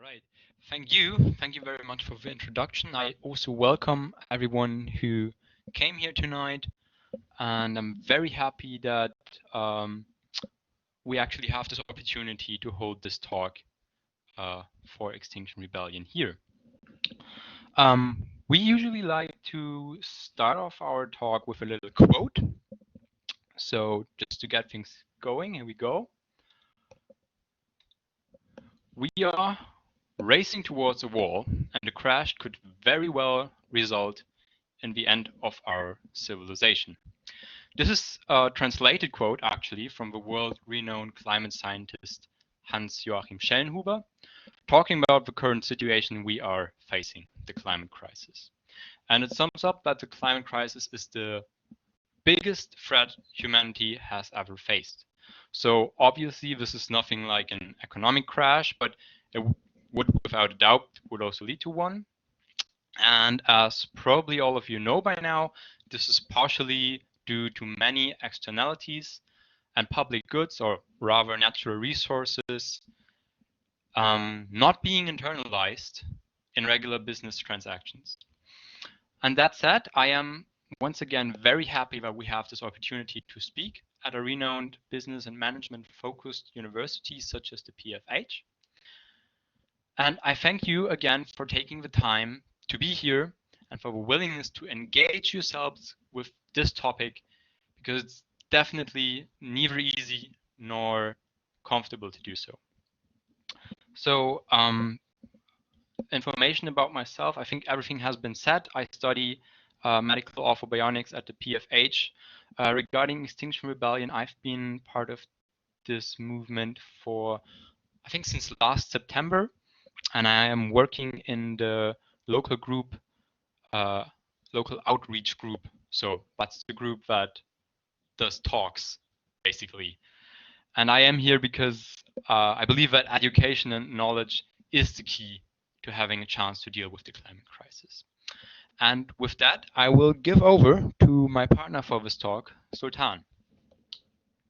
right. Thank you. Thank you very much for the introduction. I also welcome everyone who came here tonight, and I'm very happy that we actually have this opportunity to hold this talk for Extinction Rebellion here. We usually like to start off our talk with a little quote. So just to get things going, here we go. We are racing towards a wall, and the crash could very well result in the end of our civilization. This is a translated quote, actually, from the world-renowned climate scientist Hans-Joachim Schellenhuber, talking about the current situation we are facing, the climate crisis. And it sums up that the climate crisis is the biggest threat humanity has ever faced. So obviously, this is nothing like an economic crash, but it would, without a doubt, would also lead to one. And as probably all of you know by now, this is partially due to many externalities and public goods, or rather natural resources, not being internalized in regular business transactions. And that said, I am once again very happy that we have this opportunity to speak at a renowned business and management focused university such as the PFH. And I thank you again for taking the time to be here and for the willingness to engage yourselves with this topic, because it's definitely neither easy nor comfortable to do so. So information about myself, I think everything has been said. I study medical orthobionics at the PFH. Regarding Extinction Rebellion, I've been part of this movement for, I think, since last September, and I am working in the local group, local outreach group. So that's the group that does talks, basically. And I am here because I believe that education and knowledge is the key to having a chance to deal with the climate crisis. And with that, I will give over to my partner for this talk, Sultan.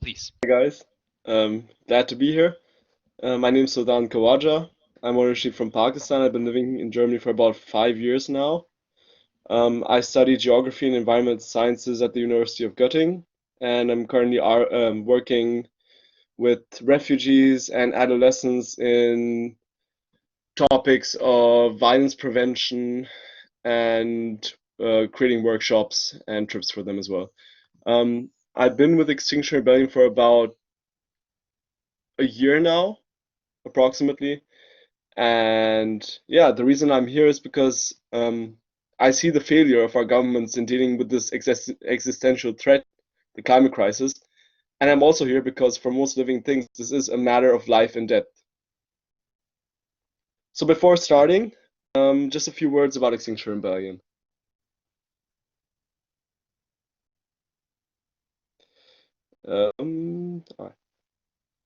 Please. Hi guys, glad to be here. My name is Sultan Kawaja. I'm originally from Pakistan. I've been living in Germany for about 5 years now. I study geography and environmental sciences at the University of Göttingen, and I'm currently working with refugees and adolescents in topics of violence prevention and creating workshops and trips for them as well. I've been with Extinction Rebellion for about a year now, approximately. And yeah, the reason I'm here is because I see the failure of our governments in dealing with this existential threat, the climate crisis. And I'm also here because for most living things, this is a matter of life and death. So before starting, just a few words about Extinction Rebellion.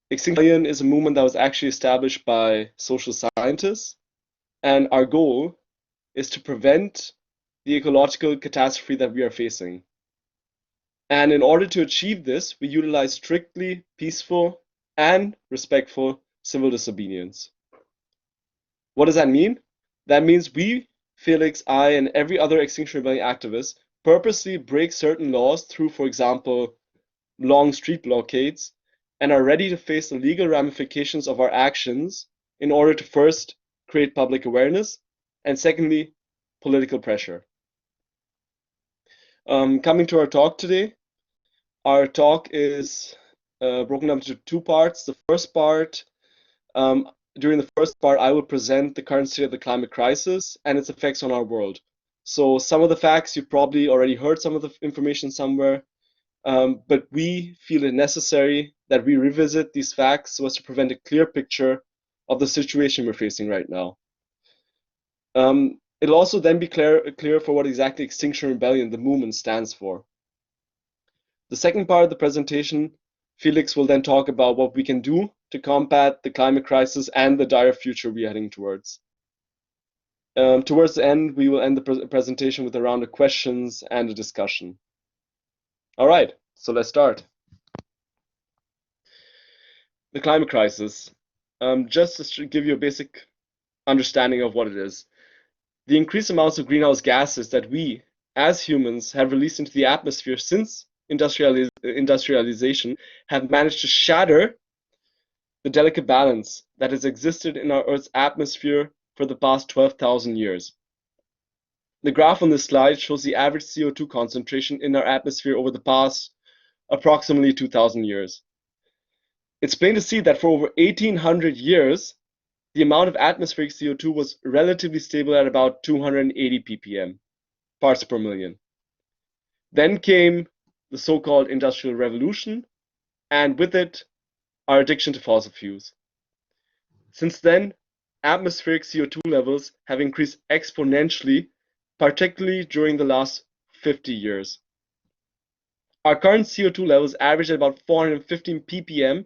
Extinction Rebellion is a movement that was actually established by social scientists, and our goal is to prevent the ecological catastrophe that we are facing. And in order to achieve this, we utilize strictly peaceful and respectful civil disobedience. What does that mean? That means we, Felix, I, and every other Extinction Rebellion activist purposely break certain laws through, for example, long street blockades, and are ready to face the legal ramifications of our actions in order to first create public awareness and secondly, political pressure. Coming to our talk today, our talk is broken up into two parts. The first part, during the first part, I will present the current state of the climate crisis and its effects on our world. So some of the facts, you've probably already heard some of the information somewhere, but we feel it necessary that we revisit these facts so as to prevent a clear picture of the situation we're facing right now. It'll also then be clear for what exactly Extinction Rebellion, the movement, stands for. The second part of the presentation, Felix will then talk about what we can do to combat the climate crisis and the dire future we're heading towards. Towards the end, we will end the presentation with a round of questions and a discussion. All right, so let's start. The climate crisis. Just to give you a basic understanding of what it is. The increased amounts of greenhouse gases that we, as humans, have released into the atmosphere since industrialization have managed to shatter the delicate balance that has existed in our Earth's atmosphere for the past 12,000 years. The graph on this slide shows the average CO2 concentration in our atmosphere over the past approximately 2,000 years. It's plain to see that for over 1,800 years, the amount of atmospheric CO2 was relatively stable at about 280 ppm, parts per million. Then came the so-called Industrial Revolution, and with it, our addiction to fossil fuels. Since then, atmospheric CO2 levels have increased exponentially, particularly during the last 50 years. Our current CO2 levels average at about 415 ppm,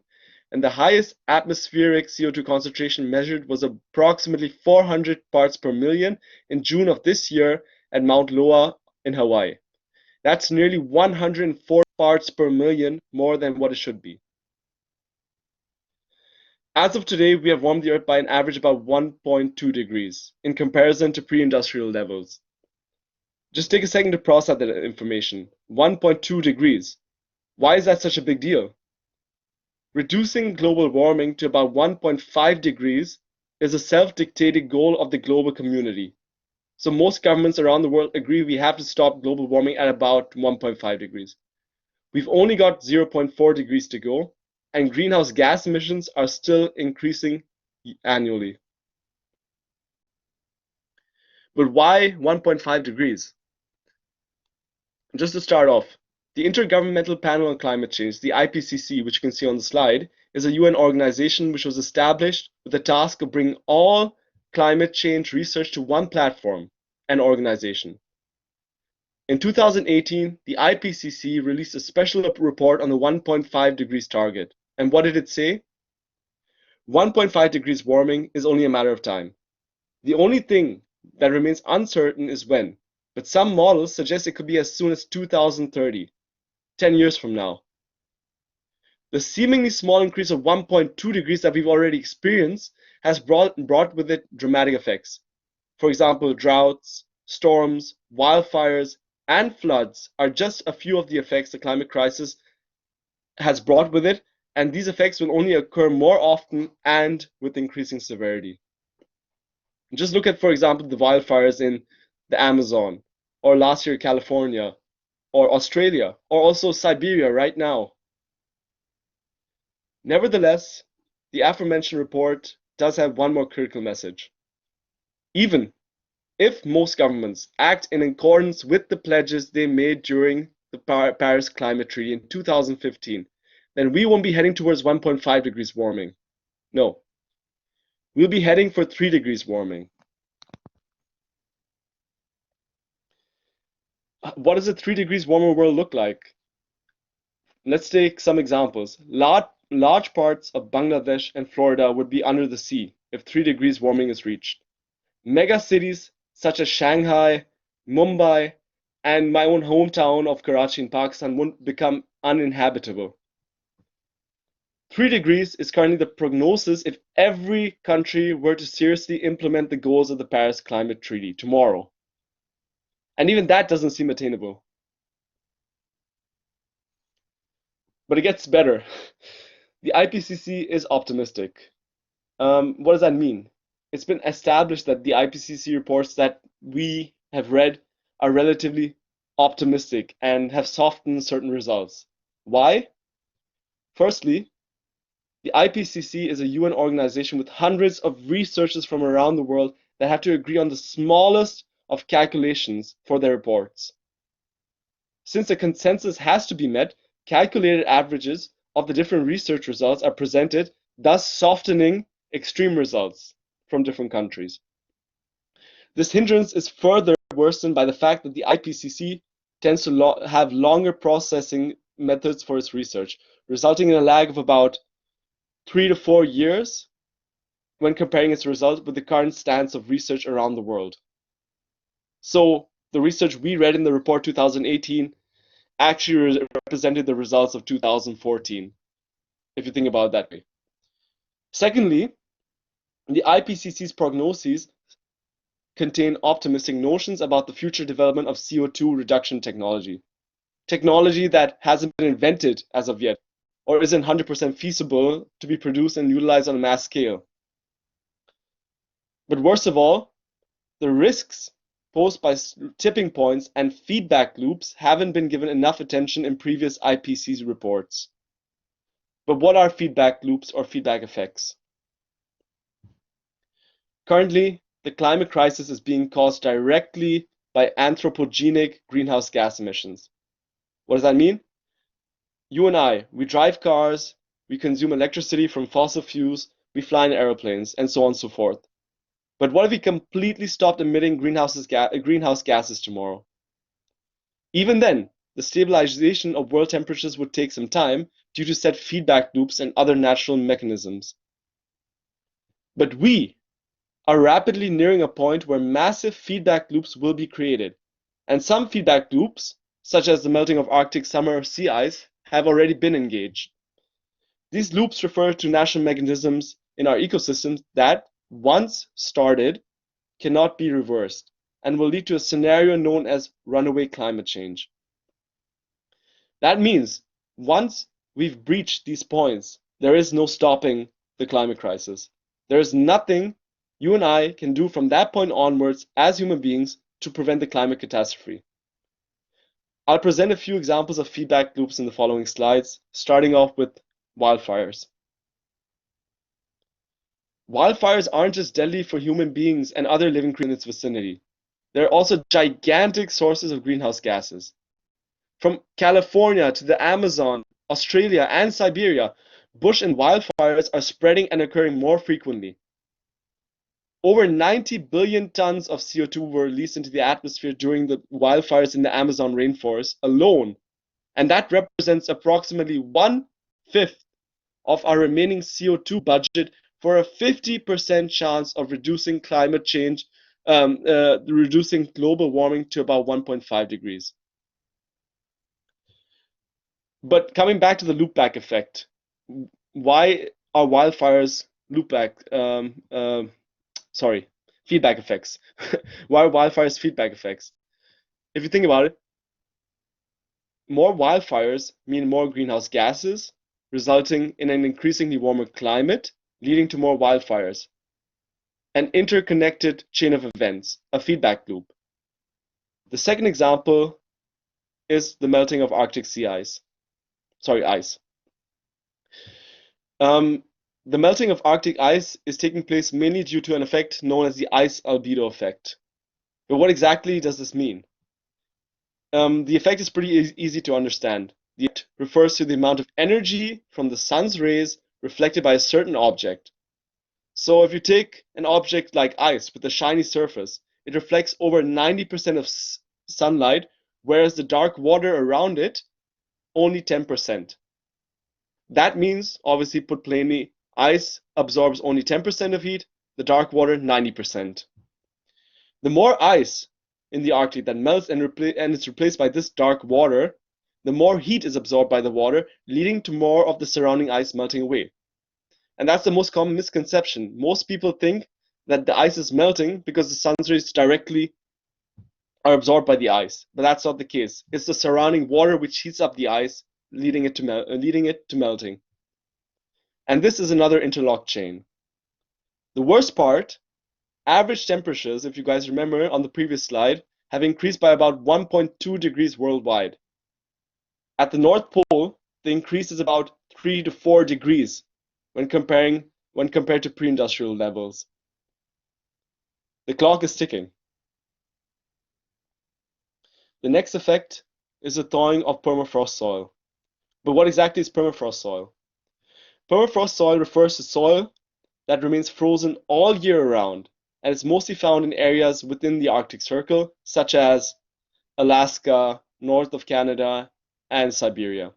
and the highest atmospheric CO2 concentration measured was approximately 400 parts per million in June of this year at Mount Loa in Hawaii. That's nearly 104 parts per million more than what it should be. As of today, we have warmed the Earth by an average about 1.2 degrees in comparison to pre-industrial levels. Just take a second to process that information. 1.2 degrees. Why is that such a big deal? Reducing global warming to about 1.5 degrees is a self-dictated goal of the global community. So most governments around the world agree we have to stop global warming at about 1.5 degrees. We've only got 0.4 degrees to go, and greenhouse gas emissions are still increasing annually. But why 1.5 degrees? Just to start off, the Intergovernmental Panel on Climate Change, the IPCC, which you can see on the slide, is a UN organization which was established with the task of bringing all climate change research to one platform and organization. In 2018, the IPCC released a special report on the 1.5 degrees target. And what did it say? 1.5 degrees warming is only a matter of time. The only thing that remains uncertain is when, but some models suggest it could be as soon as 2030, 10 years from now. The seemingly small increase of 1.2 degrees that we've already experienced has brought with it dramatic effects. For example, droughts, storms, wildfires, and floods are just a few of the effects the climate crisis has brought with it, and these effects will only occur more often and with increasing severity. Just look at, for example, the wildfires in the Amazon, or last year California, or Australia, or also Siberia right now. Nevertheless, the aforementioned report does have one more critical message. Even if most governments act in accordance with the pledges they made during the Paris Climate Treaty in 2015, then we won't be heading towards 1.5 degrees warming. No, we'll be heading for 3 degrees warming. What does a 3 degrees warmer world look like? Let's take some examples. Large parts of Bangladesh and Florida would be under the sea if 3 degrees warming is reached. Mega cities such as Shanghai, Mumbai, and my own hometown of Karachi in Pakistan would become uninhabitable. 3 degrees is currently the prognosis if every country were to seriously implement the goals of the Paris Climate Treaty tomorrow. And even that doesn't seem attainable. But it gets better. The IPCC is optimistic. What does that mean? It's been established that the IPCC reports that we have read are relatively optimistic and have softened certain results. Why? Firstly, the IPCC is a UN organization with hundreds of researchers from around the world that have to agree on the smallest of calculations for their reports. Since a consensus has to be met, calculated averages of the different research results are presented, thus softening extreme results from different countries. This hindrance is further worsened by the fact that the IPCC tends to have longer processing methods for its research, resulting in a lag of about 3 to 4 years when comparing its results with the current stance of research around the world. So the research we read in the report 2018 actually represented the results of 2014, if you think about it that way. Secondly, The IPCC's prognoses contain optimistic notions about the future development of CO2 reduction technology that hasn't been invented as of yet, or isn't 100% feasible to be produced and utilized on a mass scale. But worst of all, the risks posed by tipping points and feedback loops haven't been given enough attention in previous IPCC reports. But what are feedback loops or feedback effects? Currently, the climate crisis is being caused directly by anthropogenic greenhouse gas emissions. What does that mean? You and I, we drive cars, we consume electricity from fossil fuels, we fly in airplanes, and so on and so forth. But what if we completely stopped emitting greenhouse gases tomorrow? Even then, the stabilization of world temperatures would take some time due to set feedback loops and other natural mechanisms. But we are rapidly nearing a point where massive feedback loops will be created. And some feedback loops, such as the melting of Arctic summer sea ice, have already been engaged. These loops refer to natural mechanisms in our ecosystems that, once started, cannot be reversed and will lead to a scenario known as runaway climate change. That means once we've breached these points, there is no stopping the climate crisis. There is nothing you and I can do from that point onwards as human beings to prevent the climate catastrophe. I'll present a few examples of feedback loops in the following slides, starting off with wildfires. Wildfires aren't just deadly for human beings and other living creatures in its vicinity. They're also gigantic sources of greenhouse gases. From California to the Amazon, Australia, and Siberia, bush and wildfires are spreading and occurring more frequently. Over 90 billion tons of CO2 were released into the atmosphere during the wildfires in the Amazon rainforest alone, and that represents approximately 1/5 of our remaining CO2 budget for a 50% chance of reducing climate change, reducing global warming to about 1.5 degrees. But coming back to the loopback effect, why are wildfires feedback effects? Why are wildfires feedback effects? If you think about it, more wildfires mean more greenhouse gases, resulting in an increasingly warmer climate, leading to more wildfires. An interconnected chain of events, a feedback loop. The second example is the melting of Arctic sea ice. Ice. The melting of Arctic ice is taking place mainly due to an effect known as the ice albedo effect. But what exactly does this mean? The effect is pretty easy to understand. The effect refers to the amount of energy from the sun's rays reflected by a certain object. So if you take an object like ice with a shiny surface, it reflects over 90% of sunlight, whereas the dark water around it, only 10%. That means, obviously put plainly, ice absorbs only 10% of heat, the dark water 90%. The more ice in the Arctic that melts and is replaced by this dark water, the more heat is absorbed by the water, leading to more of the surrounding ice melting away. And that's the most common misconception. Most people think that the ice is melting because the sun's rays directly are absorbed by the ice, but that's not the case. It's the surrounding water which heats up the ice, leading it to melting. And this is another interlocked chain. The worst part, average temperatures, if you guys remember on the previous slide, have increased by about 1.2 degrees worldwide. At the North Pole, the increase is about 3 to 4 degrees when compared to pre-industrial levels. The clock is ticking. The next effect is the thawing of permafrost soil. But what exactly is permafrost soil? Permafrost soil refers to soil that remains frozen all year round, and is mostly found in areas within the Arctic Circle, such as Alaska, north of Canada, and Siberia.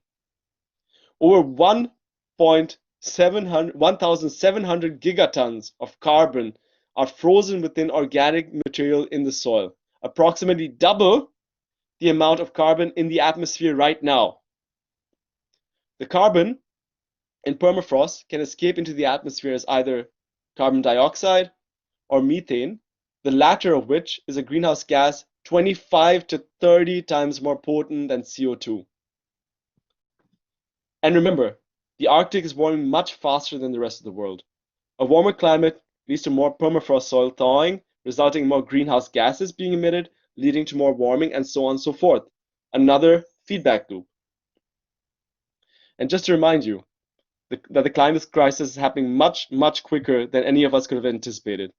Over 1,700 gigatons of carbon are frozen within organic material in the soil, approximately double the amount of carbon in the atmosphere right now. The carbon in permafrost can escape into the atmosphere as either carbon dioxide, or methane, the latter of which is a greenhouse gas 25 to 30 times more potent than CO2. And remember, the Arctic is warming much faster than the rest of the world. A warmer climate leads to more permafrost soil thawing, resulting in more greenhouse gases being emitted, leading to more warming, and so on and so forth. Another feedback loop. And just to remind you that the climate crisis is happening much, much quicker than any of us could have anticipated.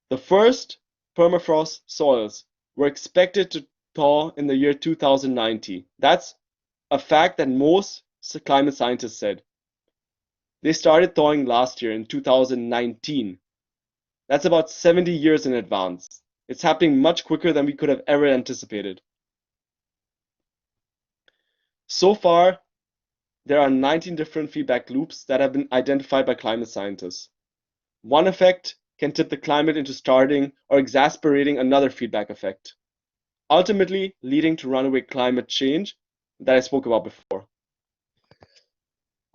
The first permafrost soils were expected to thaw in the year 2090. That's a fact that most climate scientists said. They started thawing last year in 2019. That's about 70 years in advance. It's happening much quicker than we could have ever anticipated. So far, there are 19 different feedback loops that have been identified by climate scientists. One effect can tip the climate into starting or exacerbating another feedback effect, ultimately leading to runaway climate change that I spoke about before.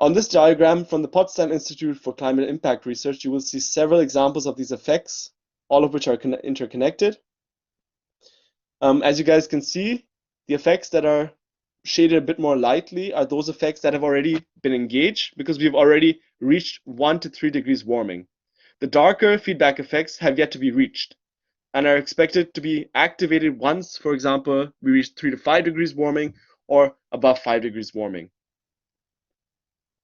On this diagram from the Potsdam Institute for Climate Impact Research, you will see several examples of these effects, all of which are interconnected. As you guys can see, the effects that are shaded a bit more lightly are those effects that have already been engaged because we've already reached 1 to 3 degrees warming. The darker feedback effects have yet to be reached and are expected to be activated once, for example, we reach 3 to 5 degrees warming or above 5 degrees warming.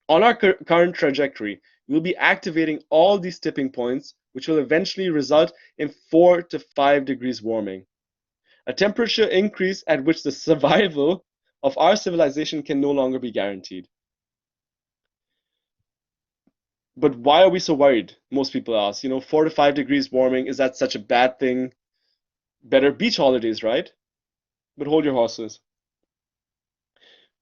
On our current trajectory, we'll be activating all these tipping points, which will eventually result in 4 to 5 degrees warming. A temperature increase at which the survival of our civilization can no longer be guaranteed. But why are we so worried? Most people ask, 4 to 5 degrees warming, is that such a bad thing? Better beach holidays, right? But hold your horses.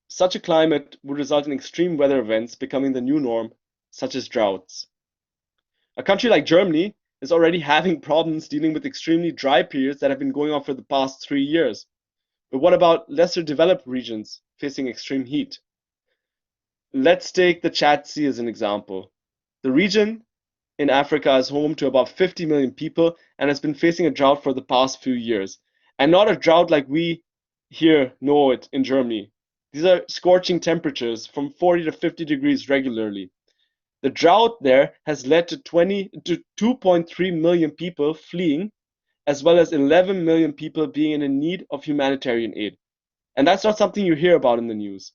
Such a climate would result in extreme weather events becoming the new norm, such as droughts. A country like Germany is already having problems dealing with extremely dry periods that have been going on for the past 3 years. But what about lesser developed regions facing extreme heat? Let's take the Chad Sea as an example. The region in Africa is home to about 50 million people and has been facing a drought for the past few years. And not a drought like we here know it in Germany. These are scorching temperatures from 40 to 50 degrees regularly. The drought there has led to 2.3 million people fleeing, as well as 11 million people being in need of humanitarian aid. And that's not something you hear about in the news.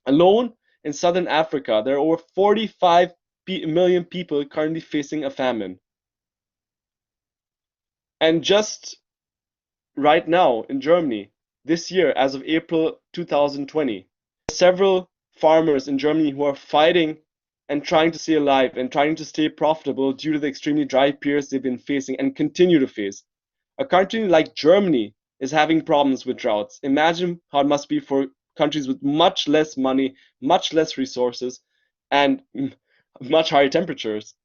Alone in southern Africa, there are over 45 million people currently facing a famine. And just right now in Germany, this year, as of April 2020, several farmers in Germany who are fighting and trying to stay alive and trying to stay profitable due to the extremely dry periods they've been facing and continue to face. A country like Germany is having problems with droughts. Imagine how it must be for countries with much less money, much less resources, and much higher temperatures.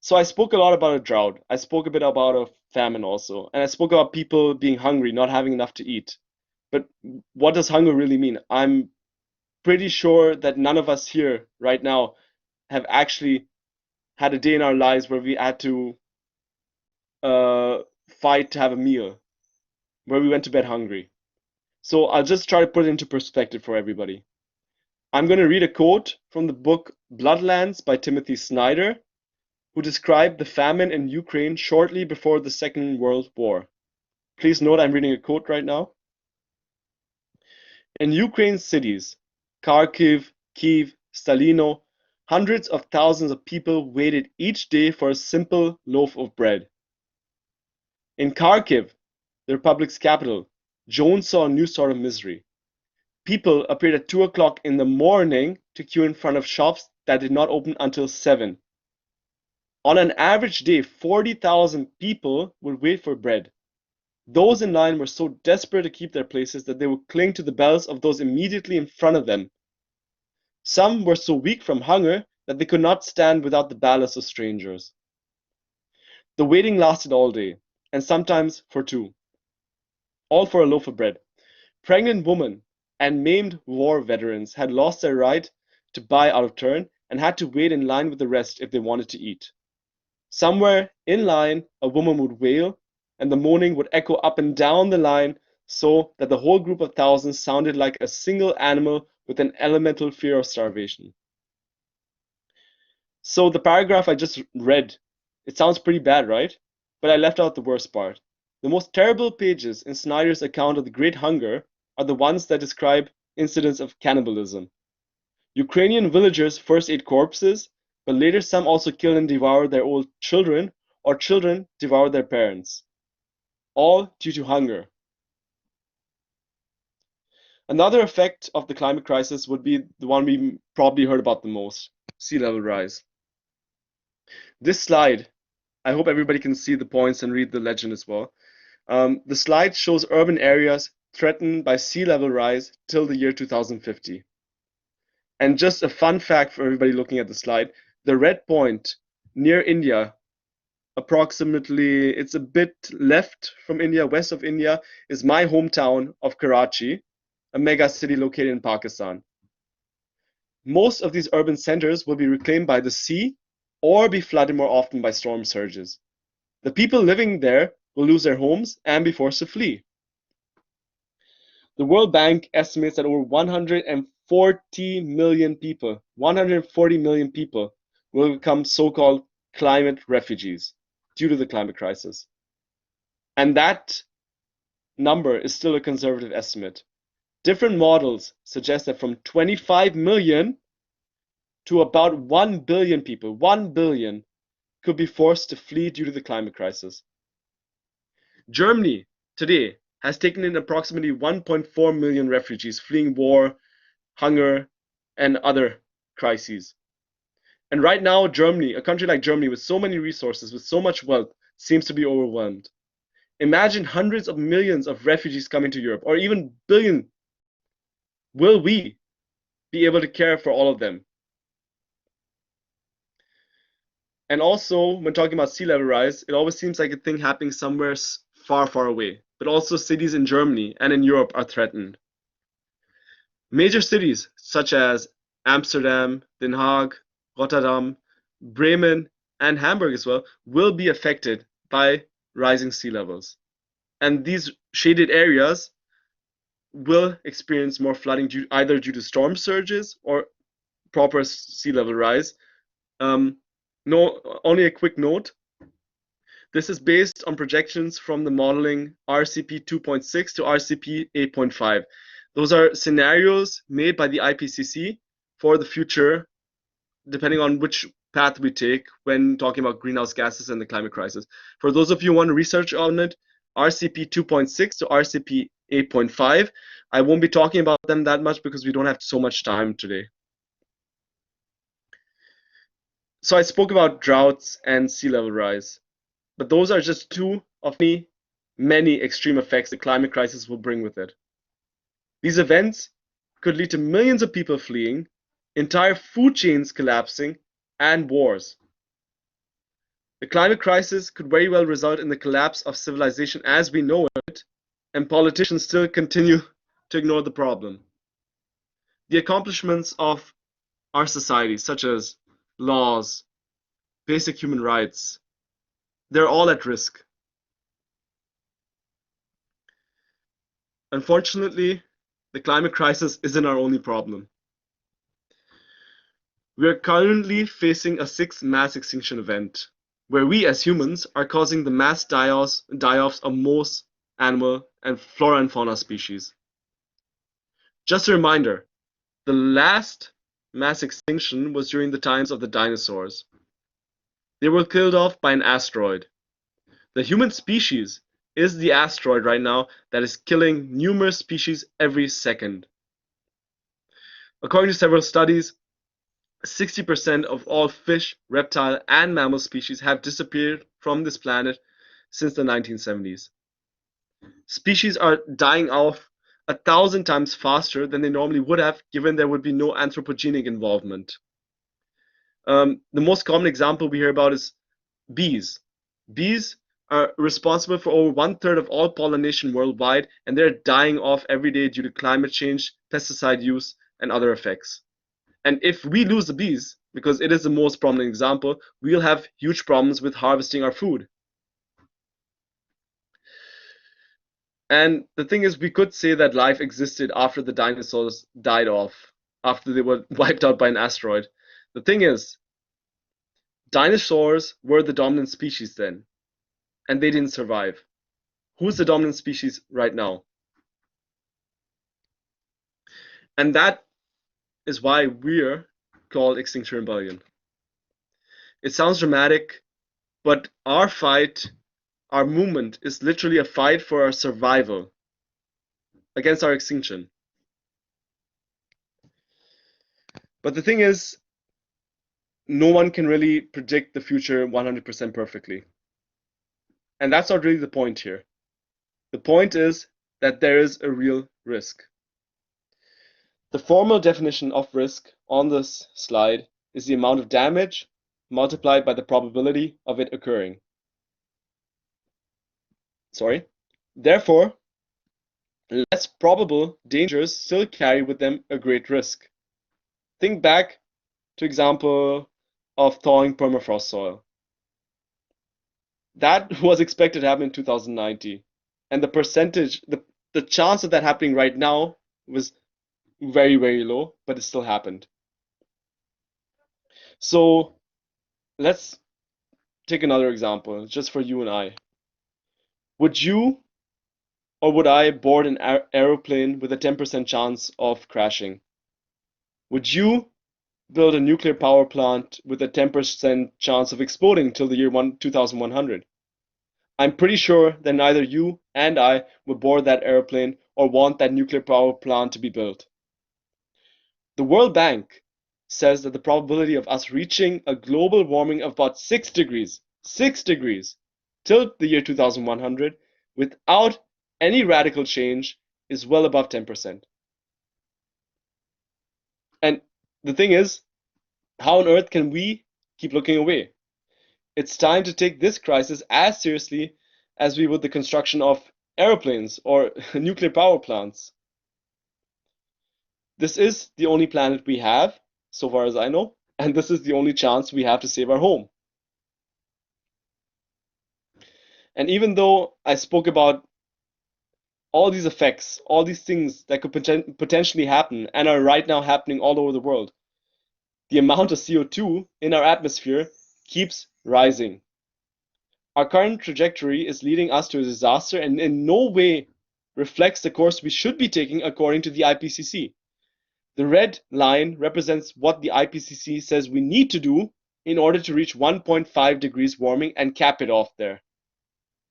So I spoke a lot about a drought. I spoke a bit about a famine also. And I spoke about people being hungry, not having enough to eat. But what does hunger really mean? I'm pretty sure that none of us here right now have actually had a day in our lives where we had to fight to have a meal, where we went to bed hungry. So I'll just try to put it into perspective for everybody. I'm going to read a quote from the book Bloodlands by Timothy Snyder, who described the famine in Ukraine shortly before the Second World War. Please note I'm reading a quote right now. In Ukraine's cities, Kharkiv, Kiev, Stalino, hundreds of thousands of people waited each day for a simple loaf of bread. In Kharkiv, the republic's capital, Joan saw a new sort of misery. People appeared at 2 o'clock in the morning to queue in front of shops that did not open until 7. On an average day, 40,000 people would wait for bread. Those in line were so desperate to keep their places that they would cling to the bells of those immediately in front of them. Some were so weak from hunger that they could not stand without the ballast of strangers. The waiting lasted all day, and sometimes for 2, all for a loaf of bread. Pregnant women and maimed war veterans had lost their right to buy out of turn, and had to wait in line with the rest if they wanted to eat. Somewhere in line, a woman would wail, and the moaning would echo up and down the line so that the whole group of thousands sounded like a single animal with an elemental fear of starvation. So the paragraph I just read, it sounds pretty bad, right? But I left out the worst part. The most terrible pages in Snyder's account of the Great Hunger are the ones that describe incidents of cannibalism. Ukrainian villagers first ate corpses, but later some also killed and devoured their old children, or children devoured their parents. All due to hunger. Another effect of the climate crisis would be the one we probably heard about the most, sea level rise. This slide, I hope everybody can see the points and read the legend as well. The slide shows urban areas threatened by sea level rise till the year 2050. And just a fun fact for everybody looking at the slide, the red point near India, approximately, it's a bit left from India, west of India, is my hometown of Karachi, a mega city located in Pakistan. Most of these urban centers will be reclaimed by the sea or be flooded more often by storm surges. The people living there will lose their homes and be forced to flee. The World Bank estimates that over 140 million people will become so-called climate refugees due to the climate crisis. And that number is still a conservative estimate. Different models suggest that from 25 million to about 1 billion people, 1 billion, could be forced to flee due to the climate crisis. Germany today has taken in approximately 1.4 million refugees fleeing war, hunger, and other crises. And right now, Germany, a country like Germany with so many resources, with so much wealth, seems to be overwhelmed. Imagine hundreds of millions of refugees coming to Europe, or even billion. Will we be able to care for all of them? And also, when talking about sea level rise, it always seems like a thing happening somewhere far, far away. But also cities in Germany and in Europe are threatened. Major cities such as Amsterdam, Den Haag, Rotterdam, Bremen, and Hamburg as well will be affected by rising sea levels. And these shaded areas will experience more flooding either due to storm surges or proper sea level rise. Only a quick note. This is based on projections from the modeling RCP 2.6 to RCP 8.5. Those are scenarios made by the IPCC for the future, depending on which path we take when talking about greenhouse gases and the climate crisis. For those of you who want to research on it, RCP 2.6 to RCP 8.5. I won't be talking about them that much because we don't have so much time today. So I spoke about droughts and sea level rise, but those are just two of many extreme effects the climate crisis will bring with it. These events could lead to millions of people fleeing, entire food chains collapsing, and wars. The climate crisis could very well result in the collapse of civilization as we know it, and politicians still continue to ignore the problem. The accomplishments of our society, such as laws, basic human rights, they're all at risk. Unfortunately, the climate crisis isn't our only problem. We are currently facing a sixth mass extinction event, where we as humans are causing the mass die-offs of most animal and flora and fauna species. Just a reminder, the last mass extinction was during the times of the dinosaurs. They were killed off by an asteroid. The human species is the asteroid right now that is killing numerous species every second. According to several studies, 60% of all fish, reptile, and mammal species have disappeared from this planet since the 1970s. Species are dying off 1,000 times faster than they normally would have, given there would be no anthropogenic involvement. The most common example we hear about is bees. Bees are responsible for over 1/3 of all pollination worldwide, and they're dying off every day due to climate change, pesticide use, and other effects. And if we lose the bees, because it is the most prominent example, we'll have huge problems with harvesting our food. And the thing is, we could say that life existed after the dinosaurs died off, after they were wiped out by an asteroid. The thing is, dinosaurs were the dominant species then, and they didn't survive. Who's the dominant species right now? And that is why we're called Extinction Rebellion. It sounds dramatic, but our fight, our movement is literally a fight for our survival against our extinction. But the thing is, no one can really predict the future 100% perfectly. And that's not really the point here. The point is that there is a real risk. The formal definition of risk on this slide is the amount of damage multiplied by the probability of it occurring. Therefore, less probable dangers still carry with them a great risk. Think back to example of thawing permafrost soil. That was expected to happen in 2090, and the chance of that happening right now was very, very low, but it still happened. So let's take another example, just for you and I. Would you or would I board an aeroplane with a 10% chance of crashing? Would you build a nuclear power plant with a 10% chance of exploding till the year 2100? I'm pretty sure that neither you and I would board that airplane or want that nuclear power plant to be built. The World Bank says that the probability of us reaching a global warming of about 6 degrees till the year 2100 without any radical change is well above 10%. And the thing is, how on earth can we keep looking away? It's time to take this crisis as seriously as we would the construction of aeroplanes or nuclear power plants. This is the only planet we have, so far as I know, and this is the only chance we have to save our home. And even though I spoke about all these effects, all these things that could potentially happen and are right now happening all over the world, the amount of CO2 in our atmosphere keeps rising. Our current trajectory is leading us to a disaster and in no way reflects the course we should be taking according to the IPCC. The red line represents what the IPCC says we need to do in order to reach 1.5 degrees warming and cap it off there.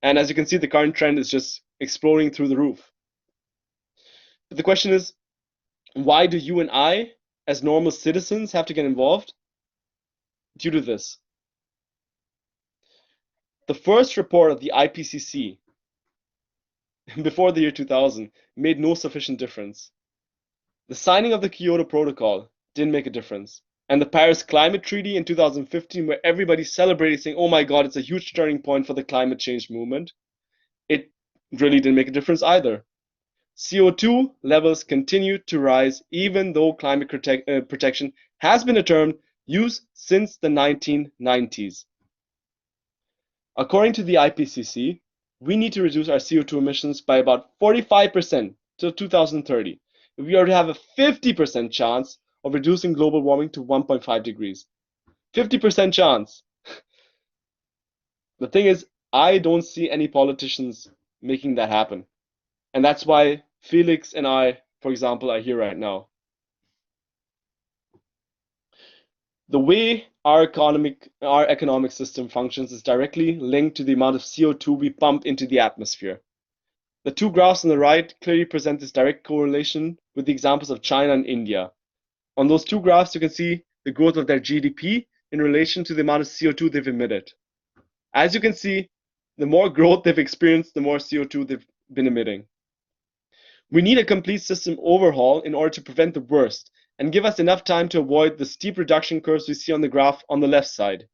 And as you can see, the current trend is just exploding through the roof. But the question is, why do you and I, as normal citizens, have to get involved? Due to this. The first report of the IPCC before the year 2000 made no sufficient difference. The signing of the Kyoto Protocol didn't make a difference. And the Paris Climate Treaty in 2015, where everybody celebrated saying, oh my God, it's a huge turning point for the climate change movement, it really didn't make a difference either. CO2 levels continue to rise even though climate protection has been a term used since the 1990s. According to the IPCC, we need to reduce our CO2 emissions by about 45% till 2030. We already have a 50% chance of reducing global warming to 1.5 degrees. 50% chance. The thing is, I don't see any politicians making that happen. And that's why Felix and I, for example, are here right now. The way our economic system functions is directly linked to the amount of CO2 we pump into the atmosphere. The two graphs on the right clearly present this direct correlation with the examples of China and India. On those two graphs, you can see the growth of their GDP in relation to the amount of CO2 they've emitted. As you can see, the more growth they've experienced, the more CO2 they've been emitting. We need a complete system overhaul in order to prevent the worst and give us enough time to avoid the steep reduction curves we see on the graph on the left side.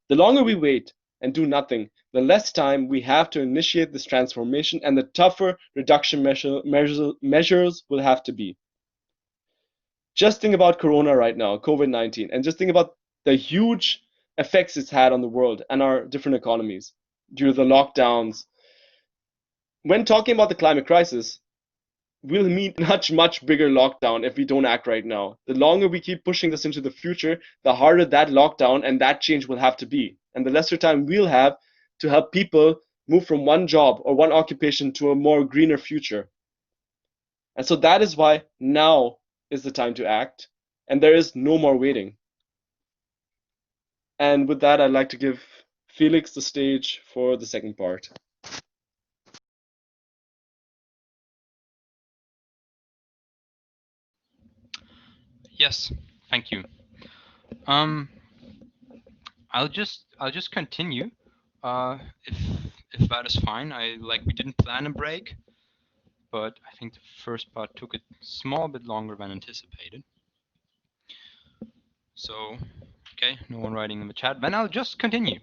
The longer we wait and do nothing, the less time we have to initiate this transformation and the tougher reduction measures will have to be. Just think about Corona right now, COVID-19, and just think about the huge effects it's had on the world and our different economies due to the lockdowns. When talking about the climate crisis, we'll meet much bigger lockdown if we don't act right now. The longer we keep pushing this into the future, the harder that lockdown and that change will have to be, and the lesser time we'll have to help people move from one job or one occupation to a more greener future. And so that is why now is the time to act, and there is no more waiting. And with that, I'd like to give Felix the stage for the second part. Yes, thank you. I'll just continue. If that is fine. We didn't plan a break, but I think the first part took a small bit longer than anticipated. So, okay, no one writing in the chat. Then I'll just continue.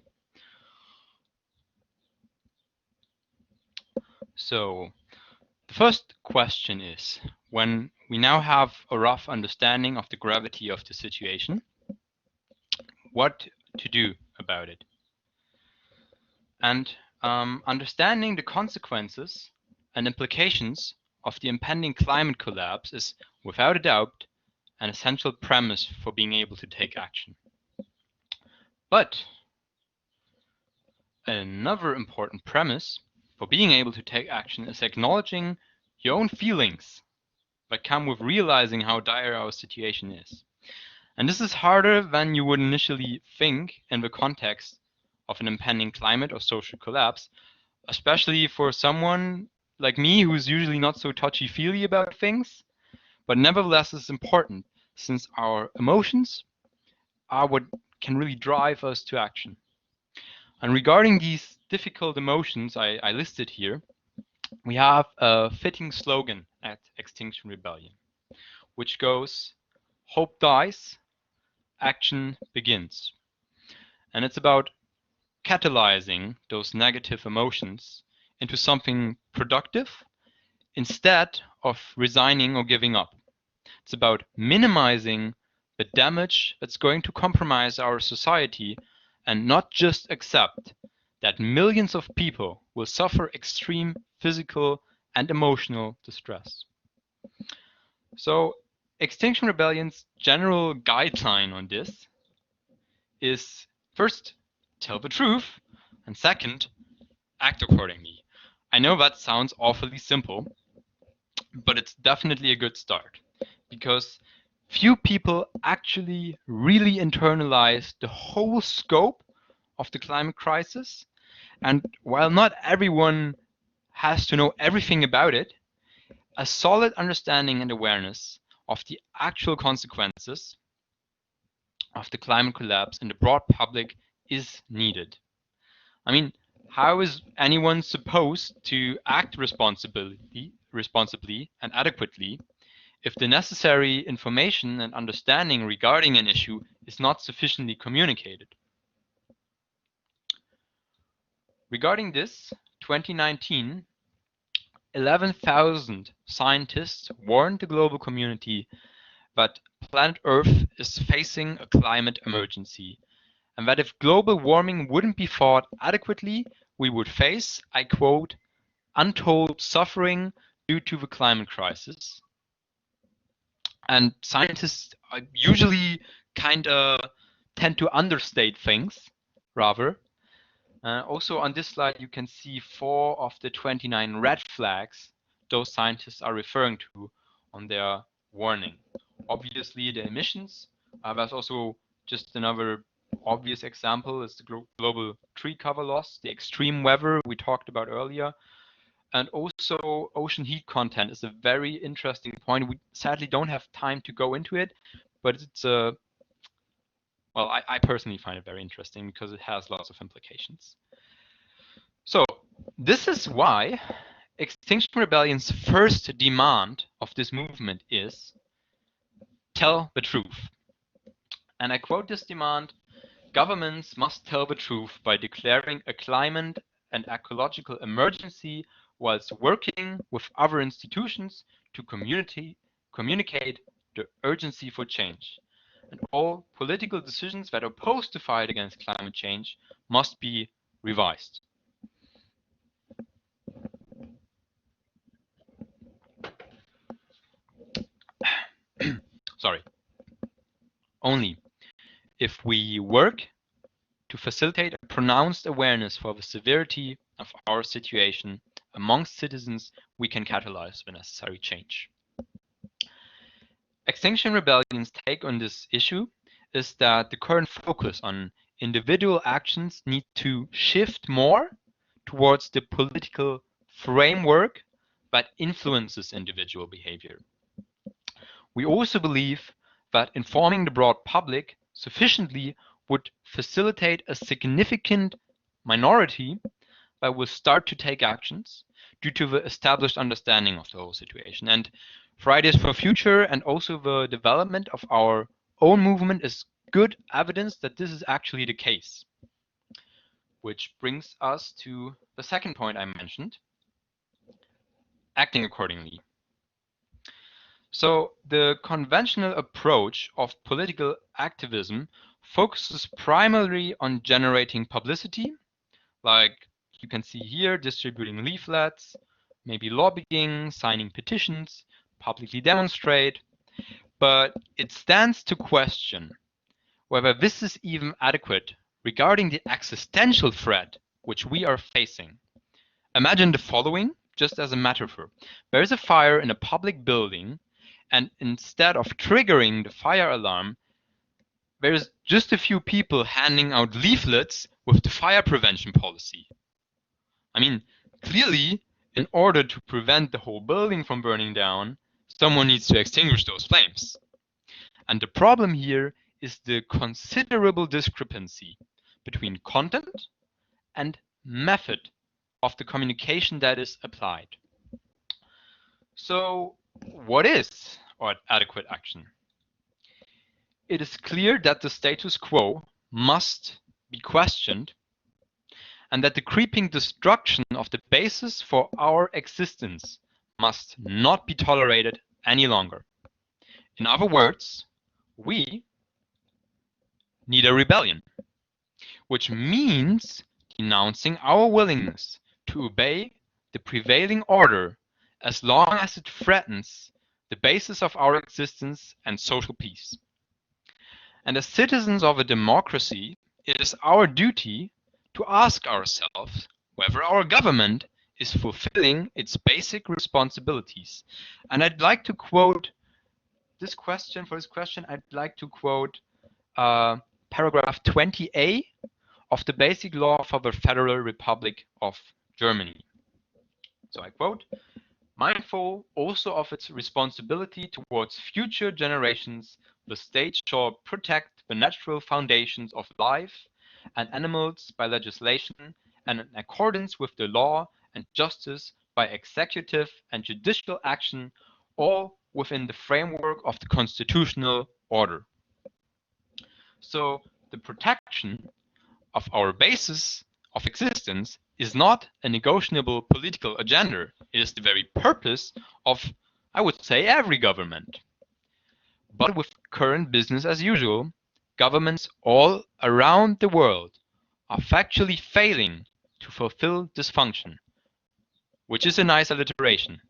So, the first question is, when we now have a rough understanding of the gravity of the situation, what to do about it? And understanding the consequences and implications of the impending climate collapse is, without a doubt, an essential premise for being able to take action. But another important premise for being able to take action is acknowledging your own feelings that come with realizing how dire our situation is. And this is harder than you would initially think in the context of an impending climate or social collapse, especially for someone like me who's usually not so touchy-feely about things, but nevertheless is important since our emotions are what can really drive us to action. And regarding these difficult emotions I listed here, we have a fitting slogan at Extinction Rebellion, which goes, "Hope dies, action begins." And it's about catalyzing those negative emotions into something productive instead of resigning or giving up. It's about minimizing the damage that's going to compromise our society and not just accept that millions of people will suffer extreme physical and emotional distress. So, Extinction Rebellion's general guideline on this is, first, tell the truth, and second, act accordingly. I know that sounds awfully simple, but it's definitely a good start, because few people actually really internalize the whole scope of the climate crisis. And while not everyone has to know everything about it, a solid understanding and awareness of the actual consequences of the climate collapse in the broad public is needed. I mean, how is anyone supposed to act responsibly and adequately if the necessary information and understanding regarding an issue is not sufficiently communicated? Regarding this, 2019, 11,000 scientists warned the global community that planet Earth is facing a climate emergency, and that if global warming wouldn't be fought adequately, we would face, I quote, "untold suffering due to the climate crisis." And scientists usually kind of tend to understate things, rather. Also on this slide, you can see 4 of the 29 red flags those scientists are referring to on their warning. Obviously, the emissions. There's also just another obvious example is the global tree cover loss, the extreme weather we talked about earlier. And also ocean heat content is a very interesting point. We sadly don't have time to go into it, but it's well, I personally find it very interesting because it has lots of implications. So this is why Extinction Rebellion's first demand of this movement is tell the truth. And I quote this demand: "Governments must tell the truth by declaring a climate and ecological emergency whilst working with other institutions to communicate the urgency for change, and all political decisions that oppose the fight against climate change must be revised. Sorry. Only if we work to facilitate a pronounced awareness for the severity of our situation amongst citizens, we can catalyze the necessary change. Extinction Rebellion's take on this issue is that the current focus on individual actions needs to shift more towards the political framework that influences individual behavior. We also believe that informing the broad public sufficiently would facilitate a significant minority that will start to take actions due to the established understanding of the whole situation. And Fridays for Future and also the development of our own movement is good evidence that this is actually the case. Which brings us to the second point I mentioned, acting accordingly. So the conventional approach of political activism focuses primarily on generating publicity, like you can see here, distributing leaflets, maybe lobbying, signing petitions, publicly demonstrate, but it stands to question whether this is even adequate regarding the existential threat which we are facing. Imagine the following, just as a metaphor. There is a fire in a public building, and instead of triggering the fire alarm, there's just a few people handing out leaflets with the fire prevention policy. I mean, clearly, in order to prevent the whole building from burning down, someone needs to extinguish those flames. And the problem here is the considerable discrepancy between content and method of the communication that is applied. So, what is adequate action? It is clear that the status quo must be questioned and that the creeping destruction of the basis for our existence must not be tolerated any longer. In other words, we need a rebellion, which means denouncing our willingness to obey the prevailing order as long as it threatens the basis of our existence and social peace. And as citizens of a democracy, it is our duty to ask ourselves whether our government is fulfilling its basic responsibilities. And I'd like to quote I'd like to quote paragraph 20a of the Basic Law for the Federal Republic of Germany. So I quote, "Mindful also of its responsibility towards future generations, the state shall protect the natural foundations of life and animals by legislation and in accordance with the law and justice by executive and judicial action, all within the framework of the constitutional order." So the protection of our basis of existence is not a negotiable political agenda. It is the very purpose of, I would say, every government. But with current business as usual, governments all around the world are factually failing to fulfill this function, which is a nice alliteration,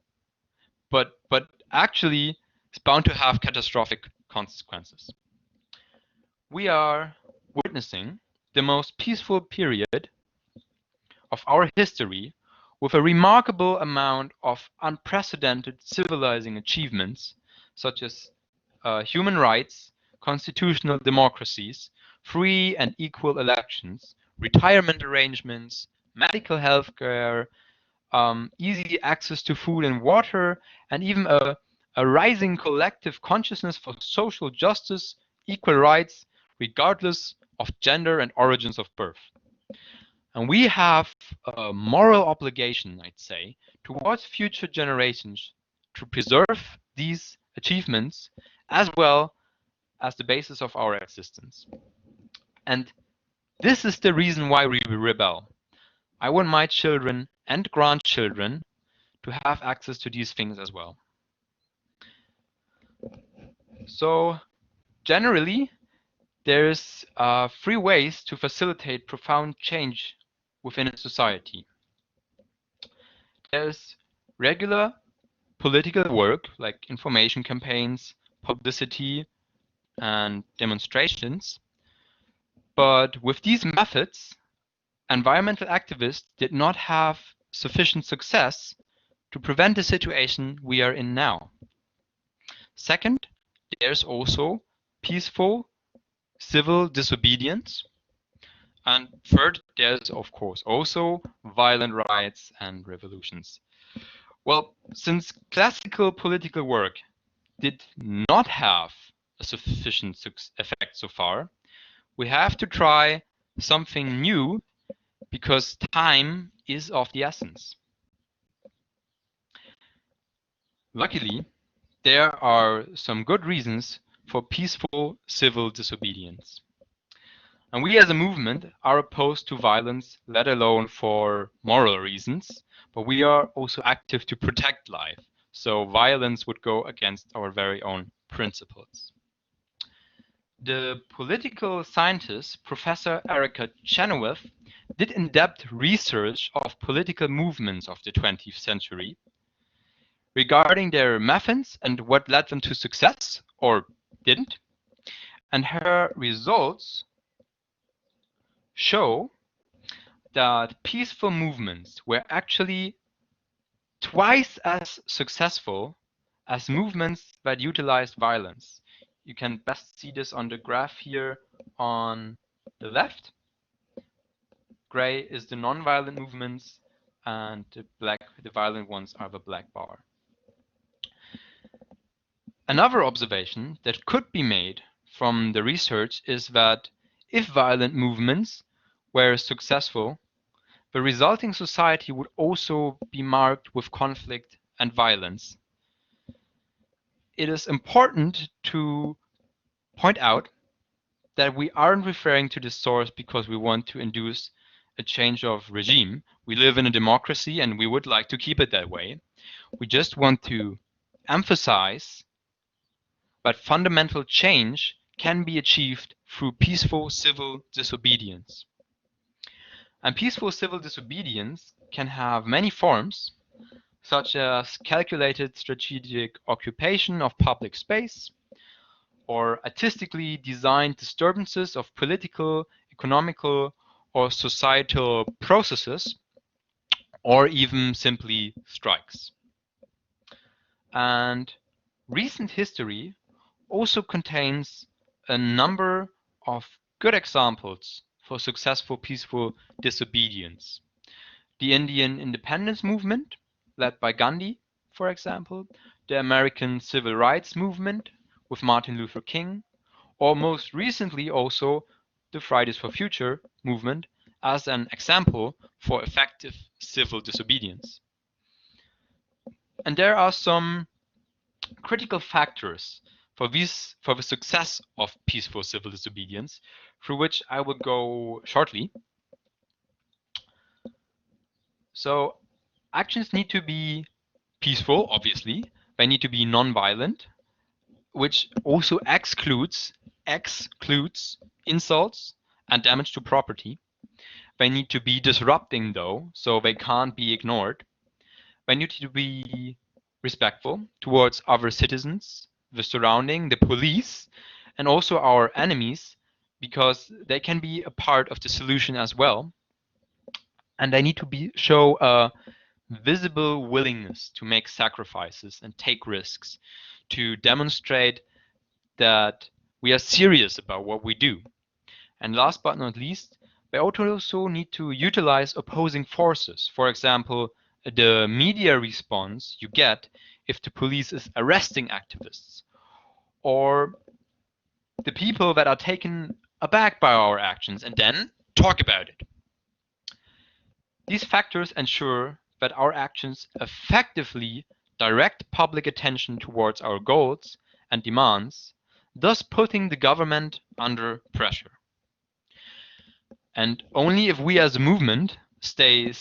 but actually is bound to have catastrophic consequences. We are witnessing the most peaceful period of our history with a remarkable amount of unprecedented civilizing achievements such as human rights, constitutional democracies, free and equal elections, retirement arrangements, medical health care, easy access to food and water, and even a rising collective consciousness for social justice, equal rights, regardless of gender and origins of birth. And we have a moral obligation, I'd say, towards future generations to preserve these achievements as well as the basis of our existence. And this is the reason why we rebel. I want my children and grandchildren to have access to these things as well. So generally, there's 3 ways to facilitate profound change within a society. There's regular political work like information campaigns, publicity, and demonstrations. But with these methods, environmental activists did not have sufficient success to prevent the situation we are in now. Second, there's also peaceful civil disobedience. And third, there's of course also violent riots and revolutions. Well, since classical political work did not have a sufficient effect so far, we have to try something new because time is of the essence. Luckily, there are some good reasons for peaceful civil disobedience. And we as a movement are opposed to violence, let alone for moral reasons, but we are also active to protect life. So violence would go against our very own principles. The political scientist, Professor Erica Chenoweth, did in-depth research of political movements of the 20th century regarding their methods and what led them to success or didn't. And her results show that peaceful movements were actually twice as successful as movements that utilized violence. You can best see this on the graph here on the left. Gray is the non-violent movements, and the violent ones are the black bar. Another observation that could be made from the research is that if violent movements were successful, the resulting society would also be marked with conflict and violence. It is important to point out that we aren't referring to this source because we want to induce a change of regime. We live in a democracy and we would like to keep it that way. We just want to emphasize that fundamental change can be achieved through peaceful civil disobedience. And peaceful civil disobedience can have many forms, such as calculated strategic occupation of public space, or artistically designed disturbances of political, economical, or societal processes, or even simply strikes. And recent history also contains a number of good examples for successful peaceful disobedience. The Indian independence movement, led by Gandhi, for example, the American civil rights movement with Martin Luther King, or most recently also the Fridays for Future movement as an example for effective civil disobedience. And there are some critical factors for the success of peaceful civil disobedience, through which I will go shortly. So actions need to be peaceful, obviously. They need to be non-violent, which also excludes insults and damage to property. They need to be disrupting, though, so they can't be ignored. They need to be respectful towards other citizens, the surrounding, the police, and also our enemies, because they can be a part of the solution as well. And they need to show a visible willingness to make sacrifices and take risks, to demonstrate that we are serious about what we do. And last but not least, they also need to utilize opposing forces. For example, the media response you get if the police is arresting activists, or the people that are taken aback by our actions and then talk about it. These factors ensure that our actions effectively direct public attention towards our goals and demands, thus putting the government under pressure. And only if we as a movement stay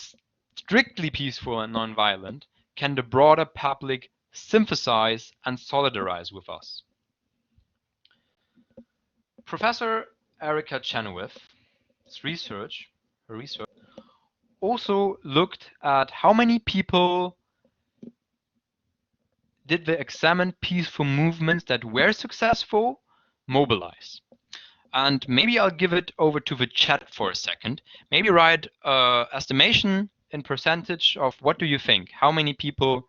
strictly peaceful and nonviolent can the broader public sympathize and solidarize with us. Professor Erica Chenoweth's research, also looked at how many people did the examined peaceful movements that were successful mobilize. And maybe I'll give it over to the chat for a second. Maybe write estimation in percentage of what do you think? How many people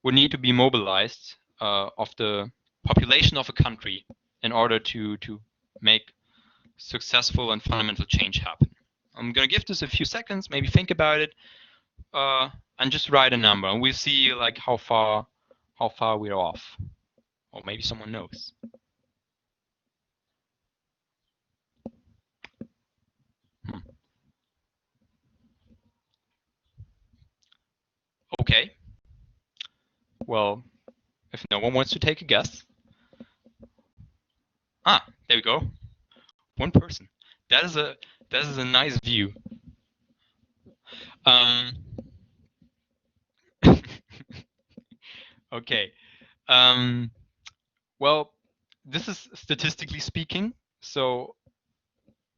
would need to be mobilized of the population of a country in order to make successful and fundamental change happen? I'm going to give this a few seconds, maybe think about it, and just write a number, and we'll see like how far we're off. Or maybe someone knows. Okay. Well, if no one wants to take a guess. Ah, there we go. One person. That is a nice view. Okay. Well, this is statistically speaking. So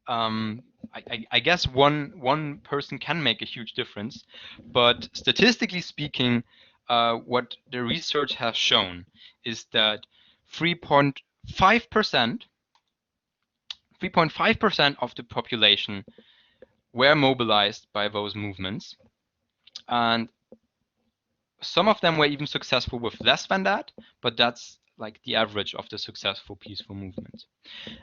I guess one person can make a huge difference, but statistically speaking, what the research has shown is that 3.5% of the population were mobilized by those movements, and some of them were even successful with less than that, but that's like the average of the successful peaceful movements.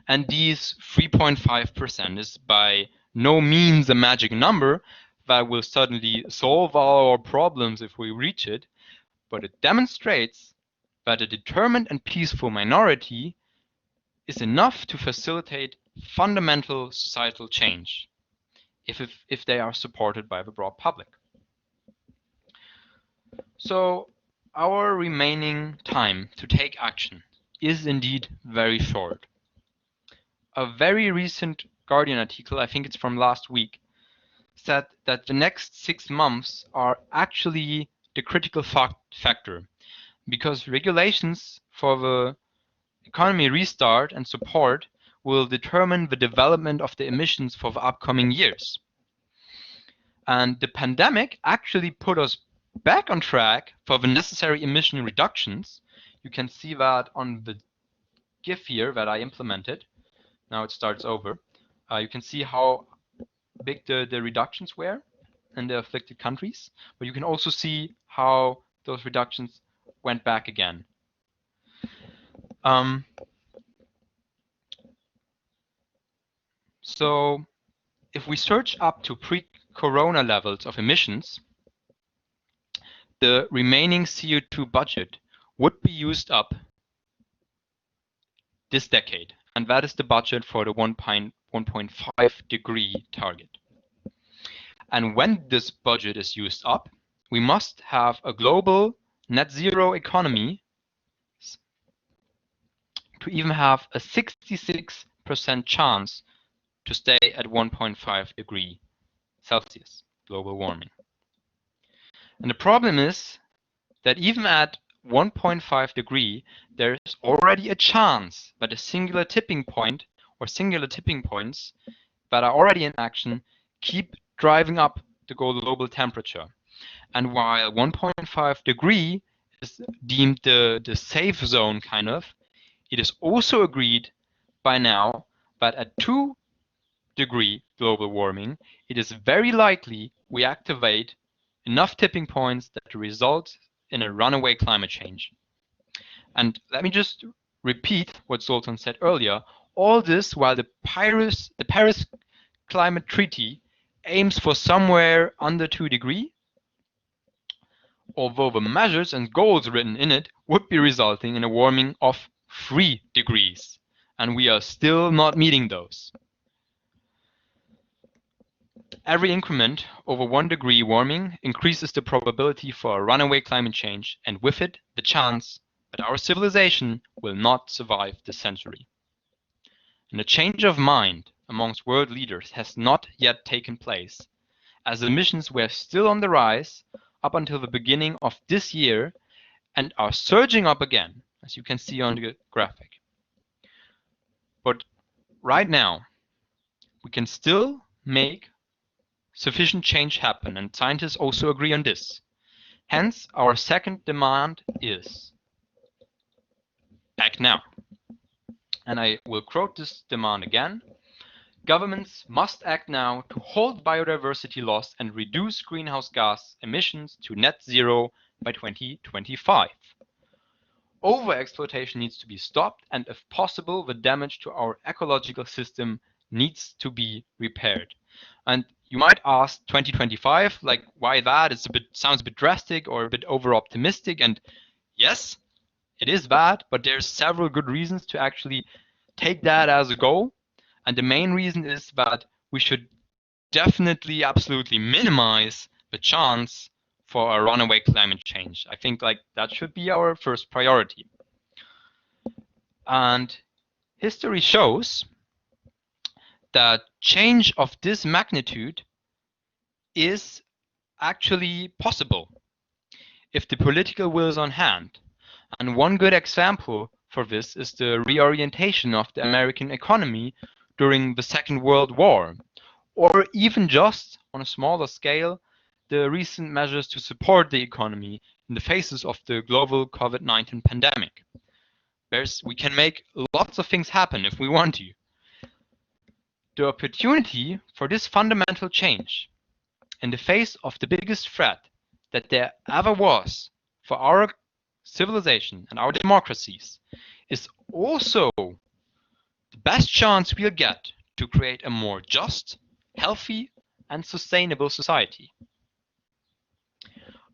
And these 3.5% is by no means a magic number that will suddenly solve all our problems if we reach it, but it demonstrates that a determined and peaceful minority is enough to facilitate fundamental societal change if they are supported by the broad public. So our remaining time to take action is indeed very short. A very recent Guardian article, I think it's from last week, said that the next 6 months are actually the critical factor, because regulations for the economy restart and support will determine the development of the emissions for the upcoming years. And the pandemic actually put us back on track for the necessary emission reductions. You can see that on the GIF here that I implemented. Now it starts over. You can see how big the reductions were in the afflicted countries, but you can also see how those reductions went back again. So if we search up to pre-corona levels of emissions, the remaining CO2 budget would be used up this decade, and that is the budget for the 1.5 degree target. And when this budget is used up, we must have a global net zero economy to even have a 66% chance to stay at 1.5 degree Celsius global warming. And the problem is that even at 1.5 degree, there is already a chance that a singular tipping point or singular tipping points that are already in action keep driving up the global temperature. And while 1.5 degree is deemed the safe zone kind of, it is also agreed by now that at 2 degree global warming, it is very likely we activate enough tipping points that result in a runaway climate change. And let me just repeat what Zoltan said earlier. All this while the Paris Climate Treaty aims for somewhere under 2 degrees, although the measures and goals written in it would be resulting in a warming of 3 degrees, and we are still not meeting those. Every increment over 1 degree warming increases the probability for a runaway climate change, and with it, the chance that our civilization will not survive this century. And a change of mind amongst world leaders has not yet taken place, as emissions were still on the rise up until the beginning of this year and are surging up again, as you can see on the graphic. But right now, we can still make sufficient change happen, and scientists also agree on this. Hence, our second demand is act now. And I will quote this demand again. Governments must act now to halt biodiversity loss and reduce greenhouse gas emissions to net zero by 2025. Overexploitation needs to be stopped, and if possible, the damage to our ecological system needs to be repaired. And you might ask 2025, like, why that? Sounds a bit drastic or a bit over optimistic. And yes, it is that, but there's several good reasons to actually take that as a goal. And the main reason is that we should definitely, absolutely minimize the chance for a runaway climate change. I think like that should be our first priority. And history shows that change of this magnitude is actually possible if the political will is on hand. And one good example for this is the reorientation of the American economy during the Second World War, or even just on a smaller scale, the recent measures to support the economy in the faces of the global COVID-19 pandemic. We can make lots of things happen if we want to. The opportunity for this fundamental change in the face of the biggest threat that there ever was for our civilization and our democracies is also the best chance we'll get to create a more just, healthy, and sustainable society.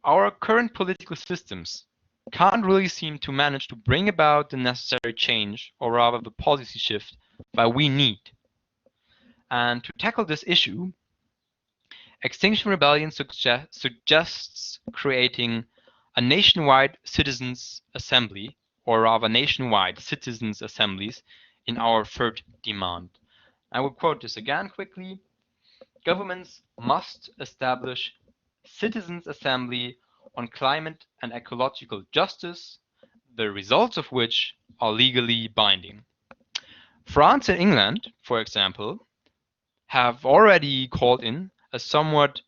Our current political systems can't really seem to manage to bring about the necessary change, or rather the policy shift, that we need. And to tackle this issue, Extinction Rebellion suggests creating a nationwide citizens' assembly, or rather nationwide citizens' assemblies, in our third demand. I will quote this again quickly. Governments must establish citizens' assembly on climate and ecological justice, the results of which are legally binding. France and England, for example, have already called in a somewhat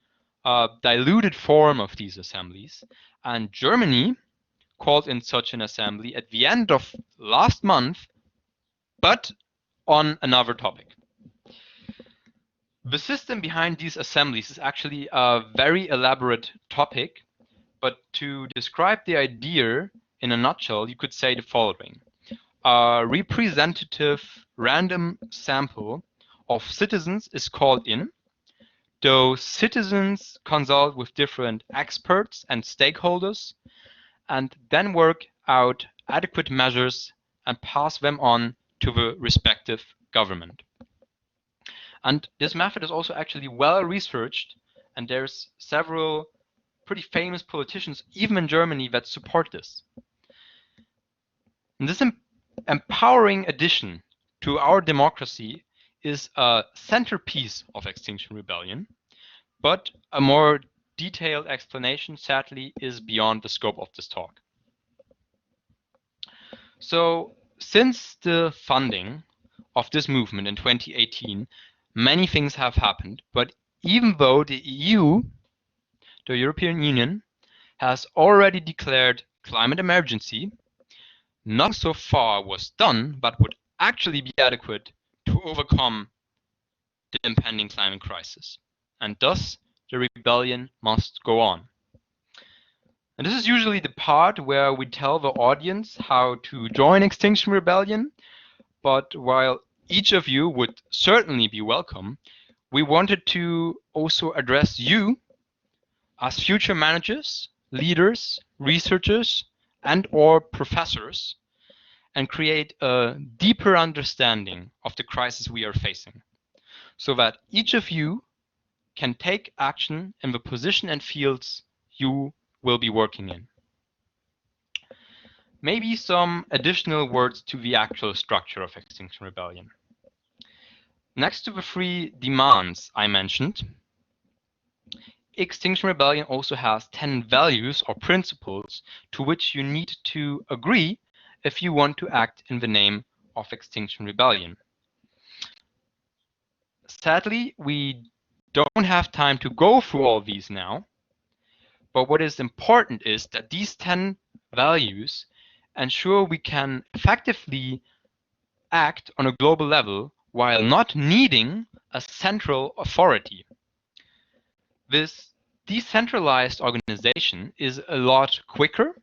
diluted form of these assemblies, and Germany called in such an assembly at the end of last month, but on another topic. The system behind these assemblies is actually a very elaborate topic, but to describe the idea in a nutshell, you could say the following. A representative random sample of citizens is called in. Those citizens consult with different experts and stakeholders and then work out adequate measures and pass them on to the respective government. And this method is also actually well researched, and there's several pretty famous politicians, even in Germany, that support this. And this empowering addition to our democracy is a centerpiece of Extinction Rebellion, but a more detailed explanation, sadly, is beyond the scope of this talk. So, since the funding of this movement in 2018, many things have happened, but even though the EU, the European Union, has already declared climate emergency, nothing so far was done that would actually be adequate to overcome the impending climate crisis. And thus, the rebellion must go on. And this is usually the part where we tell the audience how to join Extinction Rebellion, but while each of you would certainly be welcome, we wanted to also address you as future managers, leaders, researchers, and/or professors, and create a deeper understanding of the crisis we are facing, so that each of you can take action in the position and fields you will be working in. Maybe some additional words to the actual structure of Extinction Rebellion. Next to the 3 demands I mentioned, Extinction Rebellion also has 10 values or principles to which you need to agree if you want to act in the name of Extinction Rebellion. Sadly, we don't have time to go through all these now, but what is important is that these 10 values ensure we can effectively act on a global level while not needing a central authority. This decentralized organization is a lot quicker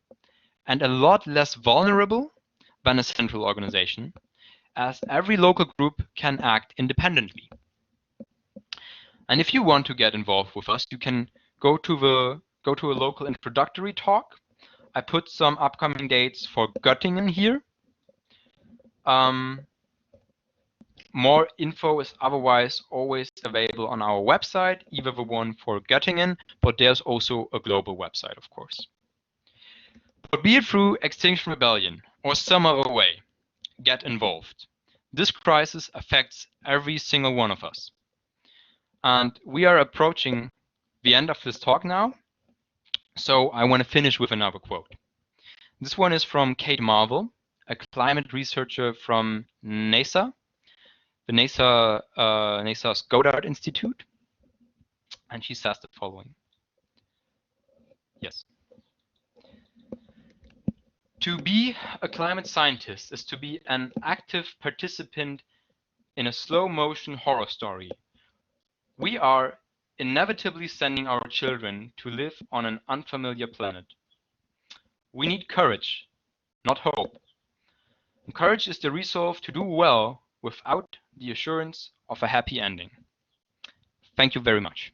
and a lot less vulnerable than a central organization, as every local group can act independently. And if you want to get involved with us, you can go to a local introductory talk. I put some upcoming dates for Göttingen here. More info is otherwise always available on our website, either the one for Göttingen, but there's also a global website, of course. But be it through Extinction Rebellion or some other way, get involved. This crisis affects every single one of us. And we are approaching the end of this talk now, so I want to finish with another quote. This one is from Kate Marvel, a climate researcher from NASA, the NASA's Goddard Institute, and she says the following. Yes. To be a climate scientist is to be an active participant in a slow-motion horror story. We are inevitably sending our children to live on an unfamiliar planet. We need courage, not hope. And courage is the resolve to do well without the assurance of a happy ending. Thank you very much.